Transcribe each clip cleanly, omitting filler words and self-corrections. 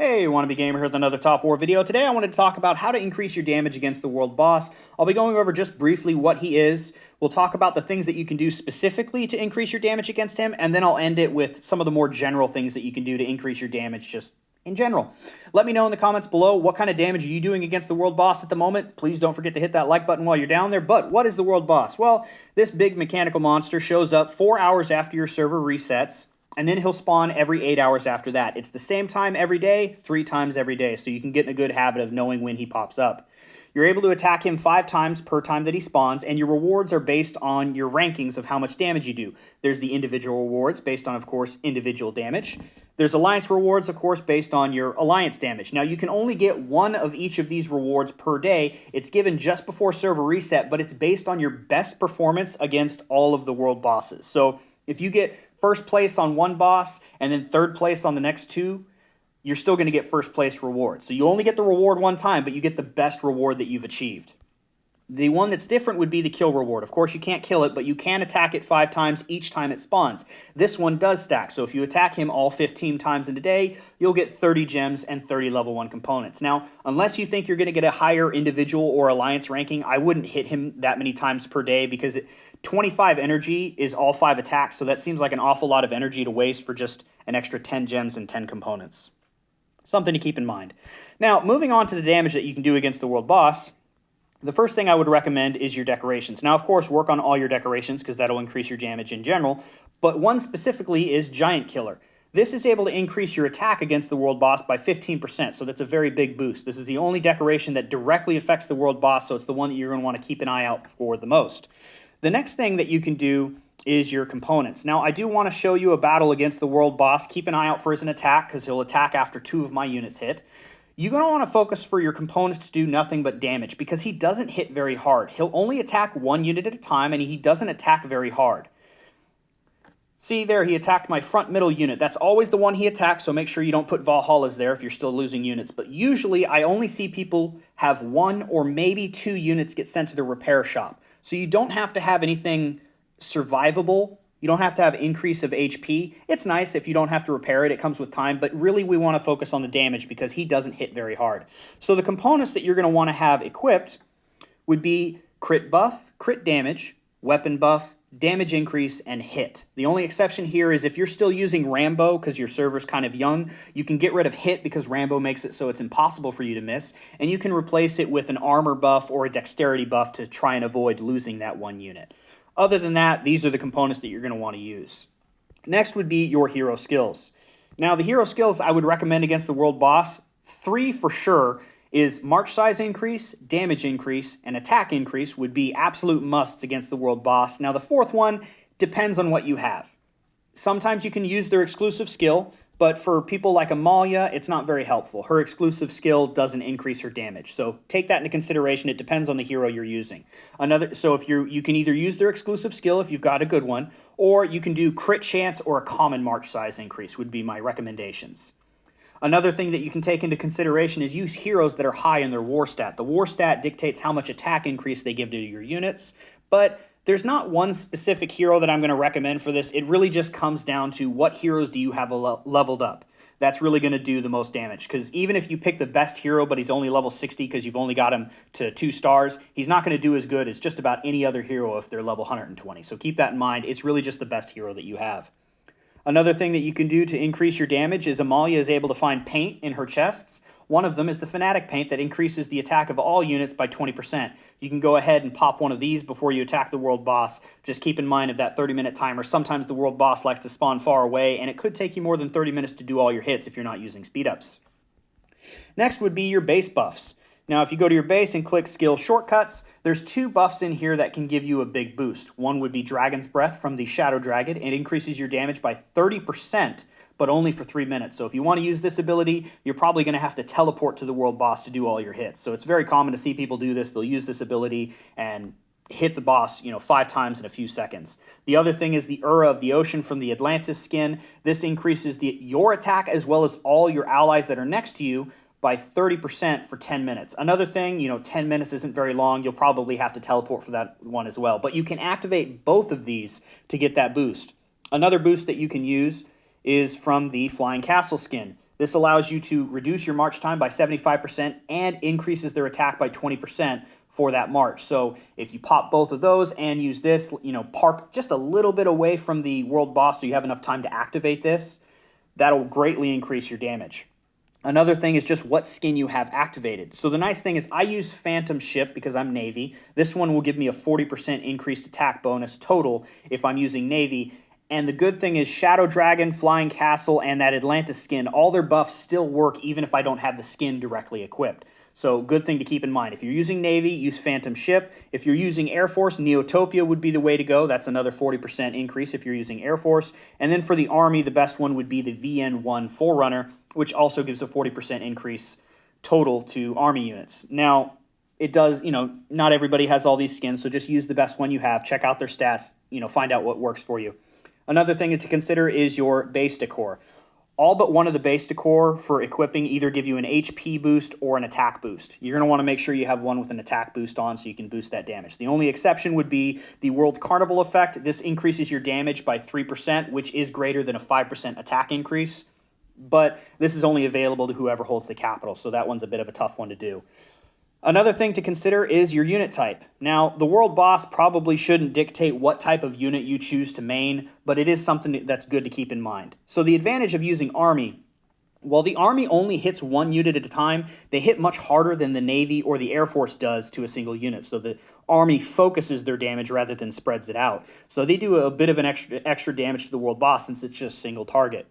Hey, Wannabe Gamer here with another Top War video. Today I wanted to talk about how to increase your damage against the world boss. I'll be going over just briefly what he is. We'll talk about the things that you can do specifically to increase your damage against him, and then I'll end it with some of the more general things that you can do to increase your damage just in general. Let me know in the comments below what kind of damage are you doing against the world boss at the moment. Please don't forget to hit that like button while you're down there. But what is the world boss? Well, this big mechanical monster shows up 4 hours after your server resets, and then he'll spawn every 8 hours after that. It's the same time every day, 3 times every day, so you can get in a good habit of knowing when he pops up. You're able to attack him 5 times per time that he spawns, and your rewards are based on your rankings of how much damage you do. There's the individual rewards based on, of course, individual damage. There's alliance rewards, of course, based on your alliance damage. Now, you can only get one of each of these rewards per day. It's given just before server reset, but it's based on your best performance against all of the world bosses. So if you get first place on one boss and then third place on the next 2, you're still going to get first place reward. So you only get the reward one time, but you get the best reward that you've achieved. The one that's different would be the kill reward. Of course, you can't kill it, but you can attack it 5 times each time it spawns. This one does stack, so if you attack him all 15 times in a day, you'll get 30 gems and 30 level 1 components. Now, unless you think you're going to get a higher individual or alliance ranking, I wouldn't hit him that many times per day because 25 energy is all 5 attacks, so that seems like an awful lot of energy to waste for just an extra 10 gems and 10 components. Something to keep in mind. Now, moving on to the damage that you can do against the world boss, the first thing I would recommend is your decorations. Now, of course, work on all your decorations because that'll increase your damage in general, but one specifically is Giant Killer. This is able to increase your attack against the world boss by 15%, so that's a very big boost. This is the only decoration that directly affects the world boss, so it's the one that you're going to want to keep an eye out for the most. The next thing that you can do is your components. Now, I do want to show you a battle against the world boss. Keep an eye out for his attack because he'll attack after 2 of my units hit. You're going to want to focus for your components to do nothing but damage because he doesn't hit very hard. He'll only attack 1 unit at a time, and he doesn't attack very hard. See there, he attacked my front middle unit. That's always the one he attacks, so make sure you don't put Valhallas there if you're still losing units. But usually, I only see people have 1 or maybe 2 units get sent to the repair shop. So you don't have to have anything survivable. You don't have to have increase of HP. It's nice if you don't have to repair it. It comes with time, but really we want to focus on the damage because he doesn't hit very hard. So the components that you're going to want to have equipped would be crit buff, crit damage, weapon buff, damage increase, and hit. The only exception here is if you're still using Rambo because your server's kind of young, you can get rid of hit because Rambo makes it so it's impossible for you to miss, and you can replace it with an armor buff or a dexterity buff to try and avoid losing that 1 unit. Other than that, these are the components that you're going to want to use. Next would be your hero skills. Now, the hero skills I would recommend against the world boss, 3 for sure, is march size increase, damage increase, and attack increase would be absolute musts against the world boss. Now, the 4th one depends on what you have. Sometimes you can use their exclusive skill, but for people like Amalia, it's not very helpful. Her exclusive skill doesn't increase her damage. So take that into consideration. It depends on the hero you're using. So if you can either use their exclusive skill if you've got a good one, or you can do crit chance or a common march size increase would be my recommendations. Another thing that you can take into consideration is use heroes that are high in their war stat. The war stat dictates how much attack increase they give to your units, but there's not one specific hero that I'm going to recommend for this. It really just comes down to what heroes do you have leveled up. That's really going to do the most damage, because even if you pick the best hero, but he's only level 60 because you've only got him to 2 stars, he's not going to do as good as just about any other hero if they're level 120. So keep that in mind. It's really just the best hero that you have. Another thing that you can do to increase your damage is Amalia is able to find paint in her chests. One of them is the Fanatic Paint that increases the attack of all units by 20%. You can go ahead and pop one of these before you attack the world boss. Just keep in mind of that 30-minute timer. Sometimes the world boss likes to spawn far away, and it could take you more than 30 minutes to do all your hits if you're not using speed-ups. Next would be your base buffs. Now, if you go to your base and click Skill Shortcuts, there's 2 buffs in here that can give you a big boost. One would be Dragon's Breath from the Shadow Dragon. It increases your damage by 30%, but only for 3 minutes. So if you want to use this ability, you're probably going to have to teleport to the world boss to do all your hits. So it's very common to see people do this. They'll use this ability and hit the boss, 5 times in a few seconds. The other thing is the Ura of the Ocean from the Atlantis skin. This increases your attack as well as all your allies that are next to you by 30% for 10 minutes. Another thing, 10 minutes isn't very long. You'll probably have to teleport for that one as well. But you can activate both of these to get that boost. Another boost that you can use is from the Flying Castle skin. This allows you to reduce your march time by 75% and increases their attack by 20% for that march. So if you pop both of those and use this, park just a little bit away from the world boss so you have enough time to activate this, that'll greatly increase your damage. Another thing is just what skin you have activated. So the nice thing is I use Phantom Ship because I'm Navy. This one will give me a 40% increased attack bonus total if I'm using Navy. And the good thing is Shadow Dragon, Flying Castle, and that Atlantis skin, all their buffs still work even if I don't have the skin directly equipped. So good thing to keep in mind. If you're using Navy, use Phantom Ship. If you're using Air Force, Neotopia would be the way to go. That's another 40% increase if you're using Air Force. And then for the Army, the best one would be the VN1 Forerunner, which also gives a 40% increase total to Army units. Now, it does, not everybody has all these skins, so just use the best one you have. Check out their stats, find out what works for you. Another thing to consider is your base decor. All but one of the base decor for equipping either give you an HP boost or an attack boost. You're going to want to make sure you have one with an attack boost on so you can boost that damage. The only exception would be the World Carnival effect. This increases your damage by 3%, which is greater than a 5% attack increase. But this is only available to whoever holds the capital, so that one's a bit of a tough one to do. Another thing to consider is your unit type. Now, the world boss probably shouldn't dictate what type of unit you choose to main, but it is something that's good to keep in mind. So the advantage of using Army, while the Army only hits one unit at a time, they hit much harder than the Navy or the Air Force does to a single unit. So the Army focuses their damage rather than spreads it out. So they do a bit of an extra damage to the world boss since it's just single target.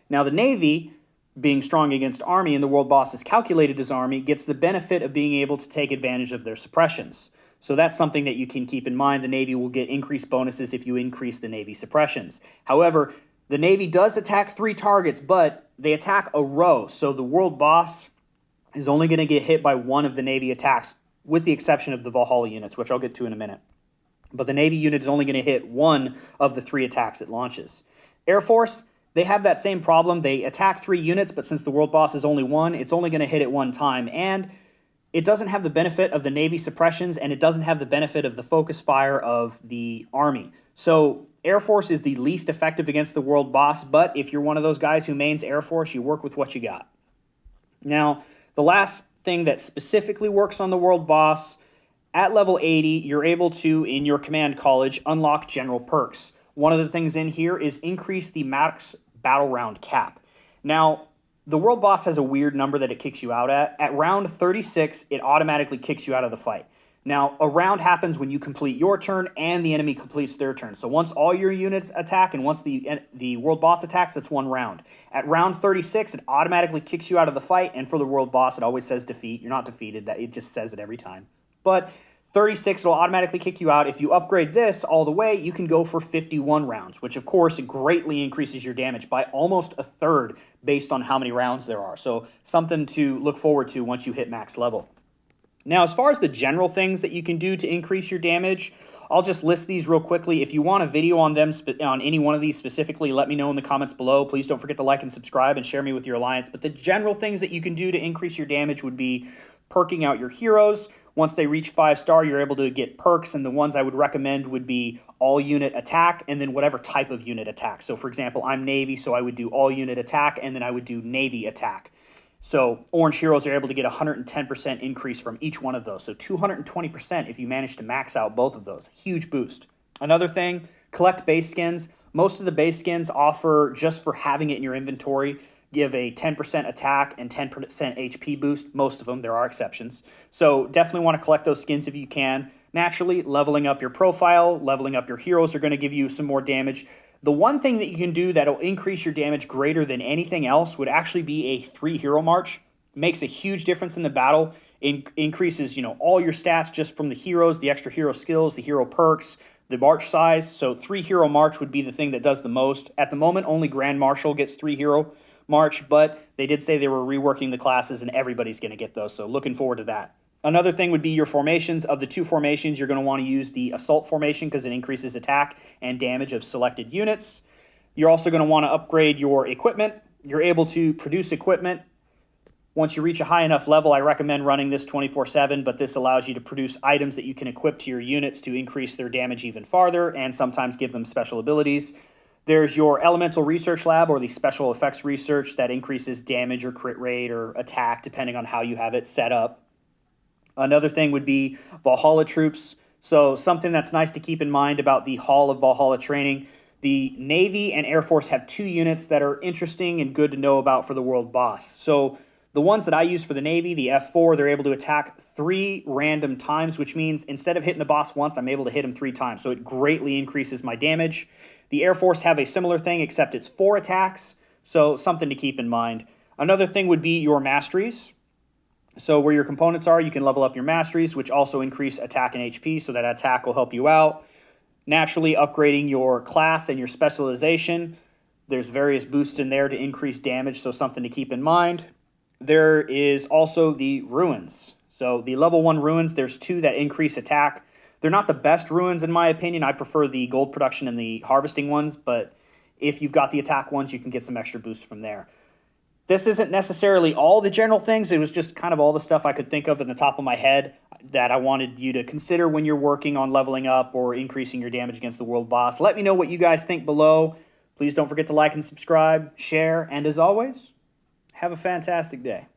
Now the Navy, being strong against Army and the world boss is calculated as Army, gets the benefit of being able to take advantage of their suppressions. So that's something that you can keep in mind. The Navy will get increased bonuses if you increase the Navy suppressions. However, the Navy does attack 3 targets, but they attack a row. So the world boss is only going to get hit by one of the Navy attacks, with the exception of the Valhalla units, which I'll get to in a minute. But the Navy unit is only going to hit one of the 3 attacks it launches. Air Force, they have that same problem. They attack 3 units, but since the world boss is only 1, it's only going to hit it 1 time. And it doesn't have the benefit of the Navy suppressions, and it doesn't have the benefit of the focus fire of the Army. So Air Force is the least effective against the world boss, but if you're one of those guys who mains Air Force, you work with what you got. Now, the last thing that specifically works on the world boss, at level 80, you're able to, in your command college, unlock general perks. One of the things in here is increase the max battle round cap. Now, the world boss has a weird number that it kicks you out at. At round 36, it automatically kicks you out of the fight. Now, a round happens when you complete your turn and the enemy completes their turn. So once all your units attack and once the world boss attacks, that's 1 round. At round 36, it automatically kicks you out of the fight, and for the world boss, it always says defeat. You're not defeated. It just says it every time. But 36 will automatically kick you out. If you upgrade this all the way, you can go for 51 rounds, which of course greatly increases your damage by almost a third based on how many rounds there are. So something to look forward to once you hit max level. Now, as far as the general things that you can do to increase your damage, I'll just list these real quickly. If you want a video on them, on any one of these specifically, let me know in the comments below. Please don't forget to like and subscribe and share me with your alliance. But the general things that you can do to increase your damage would be perking out your heroes. Once they reach 5-star, you're able to get perks, and the ones I would recommend would be all unit attack and then whatever type of unit attack. So for example, I'm Navy, so I would do all unit attack, and then I would do Navy attack. So orange heroes are able to get 110% increase from each one of those. So 220% if you manage to max out both of those. Huge boost. Another thing, collect base skins. Most of the base skins offer, just for having it in your inventory, give a 10% attack and 10% HP boost. Most of them, there are exceptions. So definitely want to collect those skins if you can. Naturally, leveling up your profile, leveling up your heroes are going to give you some more damage. The one thing that you can do that'll increase your damage greater than anything else would actually be a 3-hero march. Makes a huge difference in the battle. Increases, all your stats just from the heroes, the extra hero skills, the hero perks, the march size. So 3-hero march would be the thing that does the most. At the moment, only Grand Marshal gets 3-hero march, but they did say they were reworking the classes and everybody's going to get those, so looking forward to that. Another thing would be your formations. Of the 2 formations, you're going to want to use the assault formation because it increases attack and damage of selected units. You're also going to want to upgrade your equipment. You're able to produce equipment. Once you reach a high enough level, I recommend running this 24/7, but this allows you to produce items that you can equip to your units to increase their damage even farther and sometimes give them special abilities. There's your elemental research lab, or the special effects research that increases damage or crit rate or attack depending on how you have it set up. Another thing would be Valhalla troops. So something that's nice to keep in mind about the Hall of Valhalla training, the Navy and Air Force have 2 units that are interesting and good to know about for the world boss. So the ones that I use for the Navy, the F4, they're able to attack 3 random times, which means instead of hitting the boss once, I'm able to hit him 3 times. So it greatly increases my damage. The Air Force have a similar thing, except it's 4 attacks, so something to keep in mind. Another thing would be your masteries. So where your components are, you can level up your masteries, which also increase attack and HP, so that attack will help you out. Naturally, upgrading your class and your specialization. There's various boosts in there to increase damage, so something to keep in mind. There is also the ruins. So the level 1 ruins, there's 2 that increase attack. They're not the best ruins in my opinion. I prefer the gold production and the harvesting ones, but if you've got the attack ones, you can get some extra boosts from there. This isn't necessarily all the general things. It was just kind of all the stuff I could think of in the top of my head that I wanted you to consider when you're working on leveling up or increasing your damage against the world boss. Let me know what you guys think below. Please don't forget to like and subscribe, share, and as always, have a fantastic day.